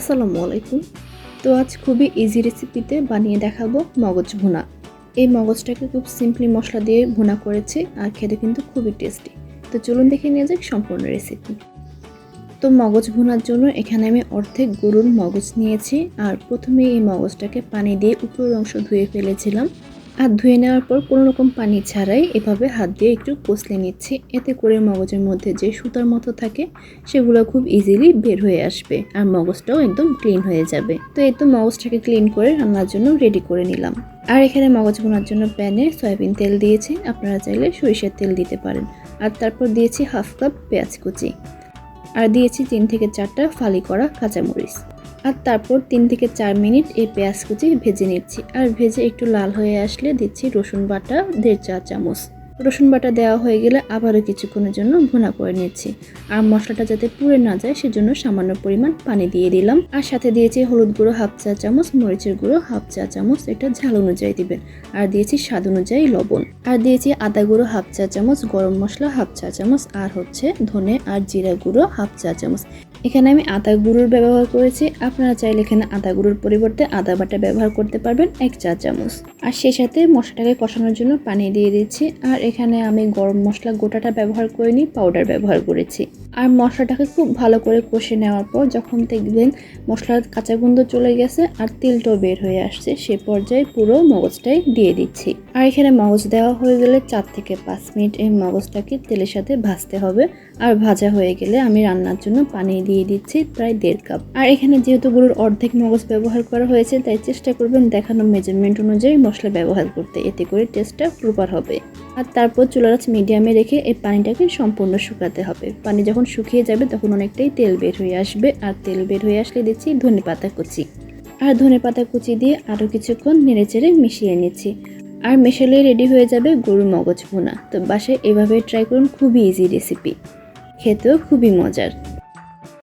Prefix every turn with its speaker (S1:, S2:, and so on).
S1: আসসালামু আলাইকুম। তো আজ খুবই ইজি রেসিপিতে বানিয়ে দেখাবো মগজ ভুনা। এই মগজটাকে খুব সিম্পলি মশলা দিয়ে ভুনা করেছি আর খেতে কিন্তু খুবই টেস্টি। তো চলুন দেখে নিয়ে যাক সম্পূর্ণ রেসিপি। তো মগজ ভুনার জন্য এখানে আমি অর্ধেক গরুর মগজ নিয়েছি আর প্রথমে এই মগজটাকে পানি দিয়ে উপরের অংশ ধুয়ে ফেলেছিলাম। আর ধুয়ে নেওয়ার পর কোনো রকম পানি ছাড়াই এভাবে হাত দিয়ে একটু কষলে নিচ্ছি। এতে করে মগজের মধ্যে যে সুতার মতো থাকে সেগুলো খুব ইজিলি বের হয়ে আসবে আর মগজটাও একদম ক্লিন হয়ে যাবে। তো এই তো মগজটাকে ক্লিন করে রান্নার জন্য রেডি করে নিলাম। আর এখানে মগজ ভুনার জন্য প্যানে সয়াবিন তেল দিয়েছি, আপনারা চাইলে সরিষার তেল দিতে পারেন। আর তারপর দিয়েছি হাফ কাপ পেঁয়াজ কুচি আর দিয়েছি 3 থেকে 4টা ফালি করা কাঁচামরিচ। আর তারপর 3 থেকে 4 মিনিট এই পেঁয়াজ কুচি ভেজে নিচ্ছি। আর ভেজে একটু লাল হয়ে আসলে দিচ্ছি রসুন বাটা 1.5 চা চামচ। রসুন বাটা দেওয়া হয়ে গেলে আবারও কিছুক্ষণের জন্য ভুনা করে নিচ্ছি। আর মশলাটা যাতে পুড়ে না যায় সেজন্য সামান্য পরিমাণ পানি দিয়ে দিলাম। আর সাথে দিয়েছি হলুদ গুঁড়ো হাফ চা চামচ, মরিচের গুঁড়ো হাফ চা চামচ, এটা ঝাল অনুযায়ী দিবেন। আর দিয়েছি স্বাদ অনুযায়ী লবণ। আর দিয়েছি আদা গুঁড়ো হাফ চা চামচ, গরম মশলা হাফ চা চামচ, আর হচ্ছে ধনে আর জিরা গুঁড়ো হাফ চা চামচ। এখানে আমি আদা গুঁড়োর ব্যবহার করেছি, আপনারা চাইলে এখানে আদা গুঁড়োর পরিবর্তে আদা বাটা ব্যবহার করতে পারবেন 1 চা চামচ। আর সেই সাথে মশলাটাকে কষানোর জন্য পানি দিয়ে দিচ্ছি। আর এখানে আমি গরম মশলা গোটাটা ব্যবহার করিনি, পাউডার ব্যবহার করেছি। আর মশলাটাকে খুব ভালো করে কষে নেওয়ার পর যখন দেখবেন মশলার কাঁচা গন্ধ চলে গেছে আর তেলটাও বের হয়ে আসছে, সে পর্যায়ে পুরো মগজটাই দিয়ে দিচ্ছি। আর এখানে মগজ দেওয়া হয়ে গেলে 4 থেকে 5 মিনিট এই মগজটাকে তেলের সাথে ভাজতে হবে। আর ভাজা হয়ে গেলে আমি রান্নার জন্য পানি দিয়ে দিচ্ছি প্রায় 1.5 কাপ। আর এখানে যেহেতু গরুর অর্ধেক মগজ ব্যবহার করা হয়েছে তাই চেষ্টা করবেন দেখানো মেজারমেন্ট অনুযায়ী মশলা ব্যবহার করতে, এতে করে টেস্টটা প্রপার হবে। আর তারপর চুলার আঁচ মিডিয়ামে রেখে এই পানিটাকে সম্পূর্ণ শুকাতে হবে। পানি যখন শুকিয়ে যাবে তখন অনেকটাই তেল বের হয়ে আসবে। আর তেল বের হয়ে আসলে দিচ্ছি ধনেপাতা কুচি। আর ধনেপাতা কুচি দিয়ে আরও কিছুক্ষণ নেড়েচেড়ে মিশিয়ে নিচ্ছি। আর মেশালেই রেডি হয়ে যাবে গরুর মগজ ভুনা। তো বাসায় এভাবে ট্রাই করুন, খুবই ইজি রেসিপি, খেতেও খুবই মজার।